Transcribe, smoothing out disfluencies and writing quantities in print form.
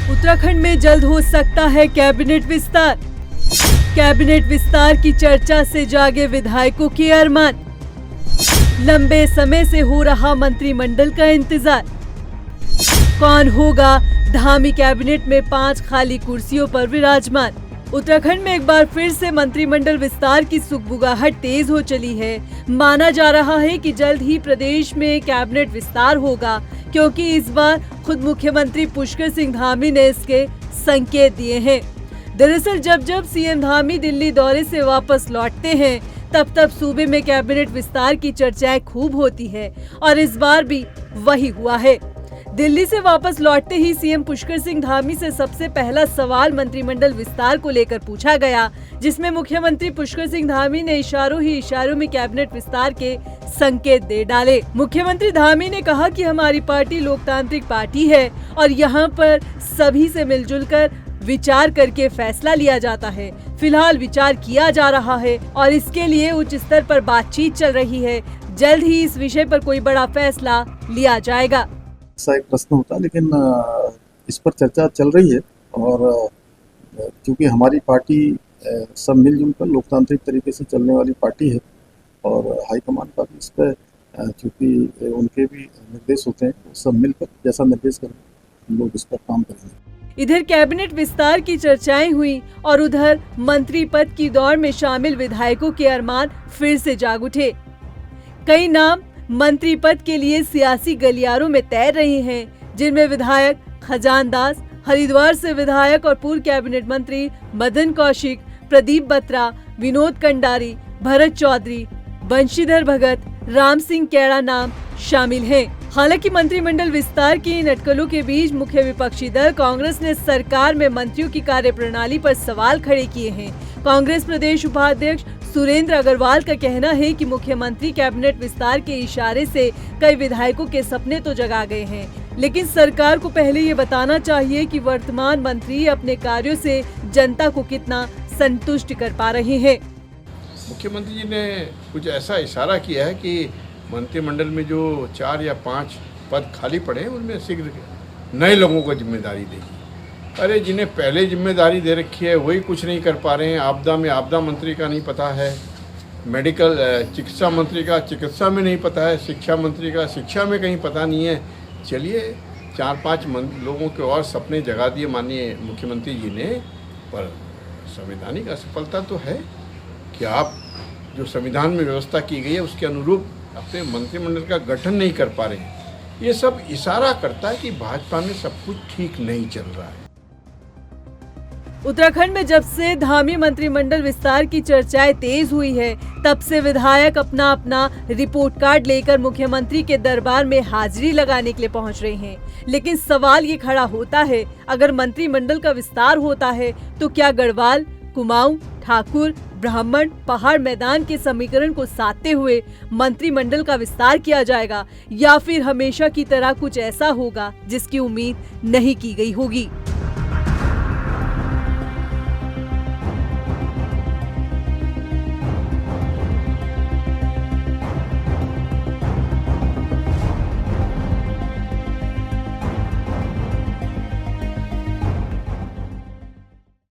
उत्तराखंड में जल्द हो सकता है कैबिनेट विस्तार। कैबिनेट विस्तार की चर्चा से जागे विधायकों के अरमान। लंबे समय से हो रहा मंत्रिमंडल का इंतजार। कौन होगा धामी कैबिनेट में 5 खाली कुर्सियों पर विराजमान। उत्तराखंड में एक बार फिर से मंत्रिमंडल विस्तार की सुगबुगाहट तेज हो चली है। माना जा रहा है कि जल्द ही प्रदेश में कैबिनेट विस्तार होगा, क्योंकि इस बार खुद मुख्यमंत्री पुष्कर सिंह धामी ने इसके संकेत दिए हैं। दरअसल जब सीएम धामी दिल्ली दौरे से वापस लौटते हैं, तब सूबे में कैबिनेट विस्तार की चर्चाएं खूब होती है और इस बार भी वही हुआ है। दिल्ली से वापस लौटते ही सीएम पुष्कर सिंह धामी से सबसे पहला सवाल मंत्रिमंडल विस्तार को लेकर पूछा गया, जिसमें मुख्यमंत्री पुष्कर सिंह धामी ने इशारों ही इशारों में कैबिनेट विस्तार के संकेत दे डाले। मुख्यमंत्री धामी ने कहा कि हमारी पार्टी लोकतांत्रिक पार्टी है और यहाँ पर सभी से मिलजुल कर विचार करके फैसला लिया जाता है। फिलहाल विचार किया जा रहा है और इसके लिए उच्च स्तर पर बातचीत चल रही है। जल्द ही इस विषय पर कोई बड़ा फैसला लिया जाएगा। ऐसा एक प्रश्न होता, लेकिन इस पर चर्चा चल रही है और क्योंकि हमारी पार्टी सब मिलजुल कर लोकतांत्रिक तरीके से चलने वाली पार्टी है और हाईकमान का भी इस पर क्योंकि उनके भी निर्देश होते हैं, सब मिलकर जैसा निर्देश करें हम लोग इस पर काम करेंगे। इधर कैबिनेट विस्तार की चर्चाएं हुई और उधर मंत्री पद की दौड़ में शामिल विधायकों के अरमान फिर से जाग उठे। कई नाम मंत्री पद के लिए सियासी गलियारों में तैर रहे हैं, जिनमें विधायक खजान दास, हरिद्वार से विधायक और पूर्व कैबिनेट मंत्री मदन कौशिक, प्रदीप बत्रा, विनोद कंडारी, भरत चौधरी, बंशीधर भगत, राम सिंह कैड़ा नाम शामिल हैं। हालांकि मंत्रिमंडल विस्तार की इन अटकलों के बीच मुख्य विपक्षी दल कांग्रेस ने सरकार में मंत्रियों की कार्यप्रणाली पर सवाल खड़े किए हैं। कांग्रेस प्रदेश उपाध्यक्ष सुरेंद्र अग्रवाल का कहना है कि मुख्यमंत्री कैबिनेट विस्तार के इशारे से कई विधायकों के सपने तो जगा गए हैं, लेकिन सरकार को पहले ये बताना चाहिए कि वर्तमान मंत्री अपने कार्यों से जनता को कितना संतुष्ट कर पा रहे हैं। मुख्यमंत्री जी ने कुछ ऐसा इशारा किया है कि मंत्रिमंडल में जो 4 या 5 पद खाली पड़े हैं उनमें शीघ्र नए लोगों को जिम्मेदारी देगी। अरे जिन्हें पहले जिम्मेदारी दे रखी है वही कुछ नहीं कर पा रहे हैं। आपदा में आपदा मंत्री का नहीं पता है, मेडिकल चिकित्सा मंत्री का चिकित्सा में नहीं पता है, शिक्षा मंत्री का शिक्षा में कहीं पता नहीं है। चलिए 4-5 लोगों के और सपने जगा दिए माननीय मुख्यमंत्री जी ने, पर संवैधानिक असफलता तो है कि आप जो संविधान में व्यवस्था की गई है उसके अनुरूप अपने मंत्रिमंडल का गठन नहीं कर पा रहे हैं। ये सब इशारा करता है कि भाजपा में सब कुछ ठीक नहीं चल रहा है। उत्तराखंड में जब से धामी मंत्रिमंडल विस्तार की चर्चाएं तेज हुई है, तब से विधायक अपना रिपोर्ट कार्ड लेकर मुख्यमंत्री के दरबार में हाजिरी लगाने के लिए पहुंच रहे हैं। लेकिन सवाल ये खड़ा होता है, अगर मंत्रिमंडल का विस्तार होता है तो क्या गढ़वाल, कुमाऊं, ठाकुर, ब्राह्मण, पहाड़ मैदान के समीकरण को साधते हुए मंत्रिमंडल का विस्तार किया जाएगा, या फिर हमेशा की तरह कुछ ऐसा होगा जिसकी उम्मीद नहीं की गई होगी।